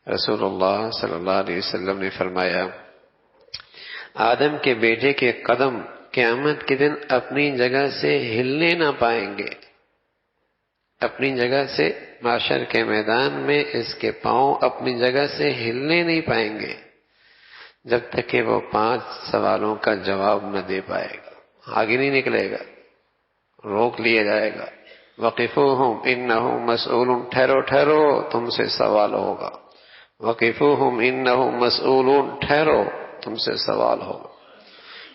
رسول اللہ صلی اللہ علیہ وسلم نے فرمایا، آدم کے بیٹے کے قدم قیامت کے دن اپنی جگہ سے ہلنے نہ پائیں گے، اپنی جگہ سے محشر کے میدان میں اس کے پاؤں اپنی جگہ سے ہلنے نہیں پائیں گے جب تک کہ وہ 5 سوالوں کا جواب نہ دے پائے گا، آگے نہیں نکلے گا، روک لیا جائے گا۔ وقفوہم انہم مسئولون، ٹھہرو ٹھہرو تم سے سوال ہوگا، وقفوہم انہم مسئولون، ٹھہرو تم سے سوال ہوگا،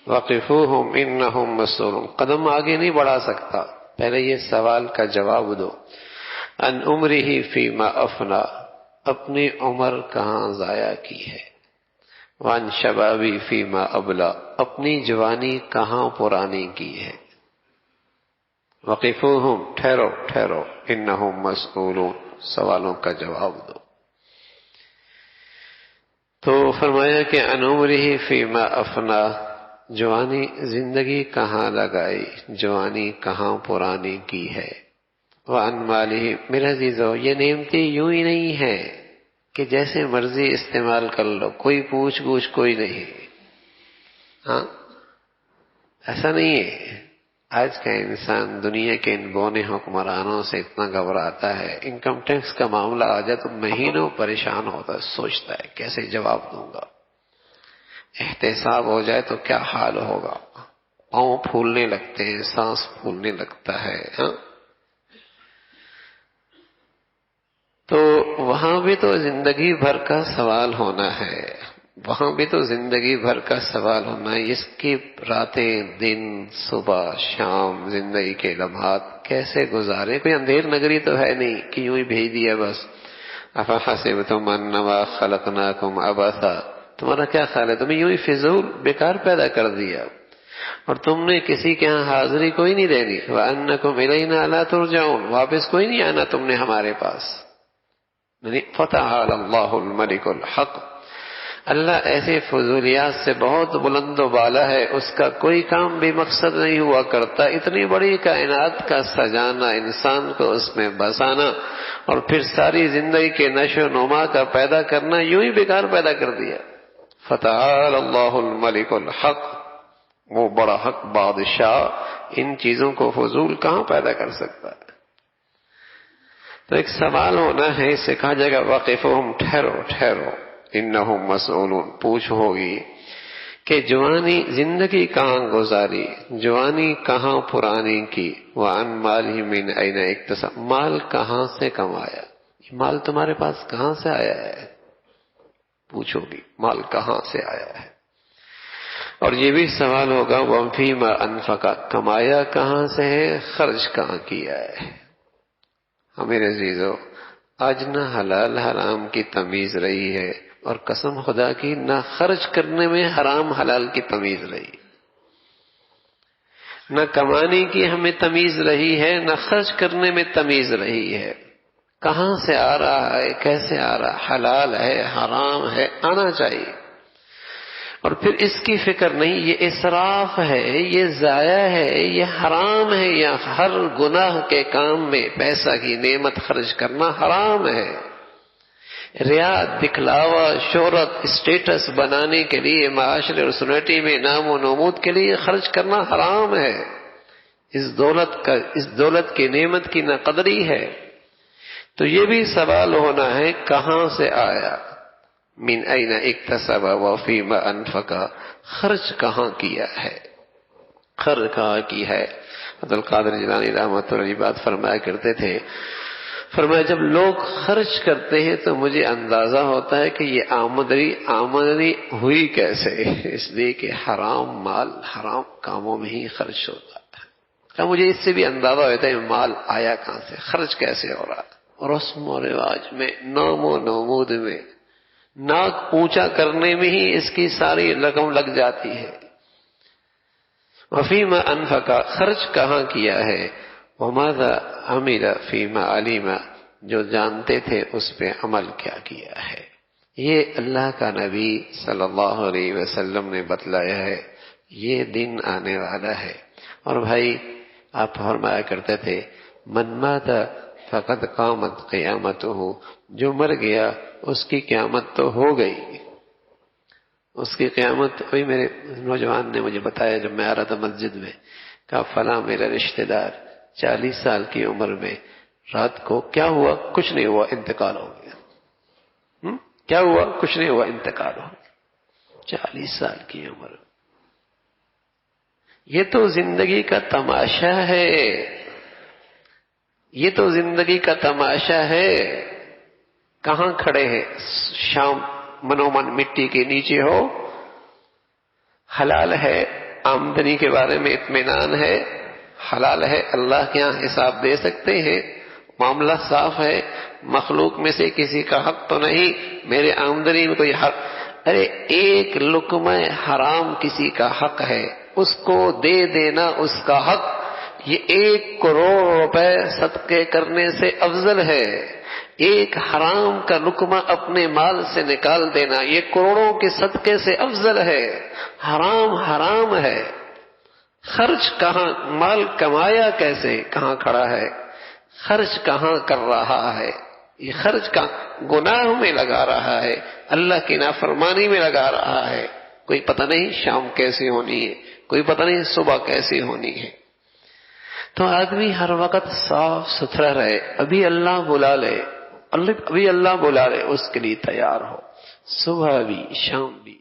وقفوہم انہم مسئولون، قدم آگے نہیں بڑھا سکتا، پہلے یہ سوال کا جواب دو۔ ان عمرہ فیما افنا، اپنی عمر کہاں ضائع کی ہے، وان شبابی فیما ابلا، اپنی جوانی کہاں پرانی کی ہے۔ وقفوہم، ٹھہرو ٹھہرو، انہم مسئولون، سوالوں کا جواب دو۔ تو فرمایا کہ ان عمرہ فیما افنا، جوانی زندگی کہاں لگائی، جوانی کہاں پرانی کی ہے۔ وعن مالہ، میرے عزیزو یہ نعمتیں یوں ہی نہیں ہے کہ جیسے مرضی استعمال کر لو، کوئی پوچھ گوچھ کوئی نہیں، ہاں ایسا نہیں ہے۔ آج کا انسان دنیا کے ان بونے حکمرانوں سے اتنا گھبراتا ہے، انکم ٹیکس کا معاملہ آ جائے تو مہینوں پریشان ہوتا ہے، سوچتا ہے کیسے جواب دوں گا، احتساب ہو جائے تو کیا حال ہوگا، پاؤں پھولنے لگتے ہیں، سانس پھولنے لگتا ہے، ہاں۔ تو وہاں بھی تو زندگی بھر کا سوال ہونا ہے، وہاں بھی تو زندگی بھر کا سوال ہونا ہے، اس کی راتیں دن صبح شام زندگی کے لمحات کیسے گزارے، کوئی اندھیر نگری تو ہے نہیں کہ یوں ہی بھیج دیا بس۔ افحسبتم انما خلقناکم عبثا، تمہارا کیا خیال ہے تمہیں یوں ہی فضول بیکار پیدا کر دیا اور تم نے کسی کے ہاں حاضری کوئی نہیں دینی، وانکم الینا لا ترجعون، واپس کوئی نہیں آنا تم نے ہمارے پاس۔ فتعالی اللہ الملک الحق، اللہ ایسے فضولیات سے بہت بلند و بالا ہے، اس کا کوئی کام بھی مقصد نہیں ہوا کرتا، اتنی بڑی کائنات کا سجانا، انسان کو اس میں بسانا اور پھر ساری زندگی کے نشو و نما کا پیدا کرنا یوں ہی بیکار پیدا کر دیا۔ فتعالی اللہ الملک الحق، وہ بڑا حق بادشاہ ان چیزوں کو فضول کہاں پیدا کر سکتا ہے۔ تو ایک سوال ہونا ہے، اس سے کہا جائے گا وقفہم، ٹھہرو ٹھہرو، انہم مسئولون، پوچھ ہوگی کہ جوانی زندگی کہاں گزاری، جوانی کہاں پرانی کی، وعن مالہ من این اکتسب، مال کہاں سے کمایا، یہ مال تمہارے پاس کہاں سے آیا ہے، پوچھو گی مال کہاں سے آیا ہے۔ اور یہ بھی سوال ہوگا وفیما انفقا، کمایا کہاں سے ہے، خرچ کہاں کیا ہے۔ میرے عزیزو آج نہ حلال حرام کی تمیز رہی ہے، اور قسم خدا کی نہ خرچ کرنے میں حرام حلال کی تمیز رہی، نہ کمانے کی ہمیں تمیز رہی ہے، نہ خرچ کرنے میں تمیز رہی ہے۔ کہاں سے آ رہا ہے، کیسے آ رہا، حلال ہے حرام ہے، آنا چاہیے، اور پھر اس کی فکر نہیں، یہ اسراف ہے، یہ ضائع ہے، یہ حرام ہے، یا ہر گناہ کے کام میں پیسہ کی نعمت خرچ کرنا حرام ہے۔ ریا، دکھلاوا، شہرت، اسٹیٹس بنانے کے لیے، معاشرے اور سوسائٹی میں نام و نمود کے لیے خرچ کرنا حرام ہے، اس دولت کی نعمت کی ناقدری ہے۔ تو یہ بھی سوال ہونا ہے کہاں سے آیا، من این اکتسب وفیما انفقا، خرچ کہاں کیا ہے، خرچ کہاں کی ہے۔ عبدالقادر جیلانی رحمۃ اللہ علیہ بات فرمایا کرتے تھے، فرمایا جب لوگ خرچ کرتے ہیں تو مجھے اندازہ ہوتا ہے کہ یہ آمدنی ہوئی کیسے، اس لیے کہ حرام مال حرام کاموں میں ہی خرچ ہوتا ہے۔ مجھے اس سے بھی اندازہ ہوتا ہے مال آیا کہاں سے، خرچ کیسے ہو رہا، رسم و رواج میں، نام و نمود میں، ناک اونچا کرنے میں ہی اس کی ساری رقم لگ جاتی ہے۔ وفیما انفقا، خرچ کہاں کیا ہے، وماذا عمل فیما علم، جو جانتے تھے اس پہ عمل کیا کیا ہے۔ یہ اللہ کا نبی صلی اللہ علیہ وسلم نے بتلایا ہے، یہ دن آنے والا ہے۔ اور بھائی آپ فرمایا کرتے تھے من مات فقد قامت قیامتہ، جو مر گیا اس کی قیامت تو ہو گئی. اس کی قیامت. ابھی میرے نوجوان نے مجھے بتایا جب میں آ رہا تھا مسجد میں، کہا فلاں میرا رشتہ دار 40 سال کی عمر میں رات کو کیا ہوا؟ کچھ نہیں ہوا، انتقال ہو گیا. کیا ہوا؟ کچھ نہیں ہوا، انتقال ہو گیا. 40 سال کی عمر. یہ تو زندگی کا تماشا ہے، یہ تو زندگی کا تماشا ہے. کہاں کھڑے ہیں؟ شام منومن مٹی کے نیچے ہو. حلال ہے، آمدنی کے بارے میں اطمینان ہے، حلال ہے، اللہ کے یہاں حساب دے سکتے ہیں، معاملہ صاف ہے، مخلوق میں سے کسی کا حق تو نہیں، میرے آمدنی میں کوئی حق. ارے ایک لقمہ حرام کسی کا حق ہے، اس کو دے دینا اس کا حق. یہ 1 کروڑ روپے صدقے کرنے سے افضل ہے. ایک حرام کا لقمہ اپنے مال سے نکال دینا یہ کروڑوں کے صدقے سے افضل ہے. حرام حرام ہے. خرچ کہاں؟ مال کمایا کیسے؟ کہاں کھڑا ہے؟ خرچ کہاں کر رہا ہے؟ یہ خرچ کا گناہ میں لگا رہا ہے، اللہ کی نافرمانی میں لگا رہا ہے. کوئی پتہ نہیں شام کیسی ہونی ہے، کوئی پتہ نہیں صبح کیسی ہونی ہے. تو آدمی ہر وقت صاف ستھرا رہے. ابھی اللہ بلا لے، ابھی اللہ بلا لے، اس کے لیے تیار ہو. صبح بھی شام بھی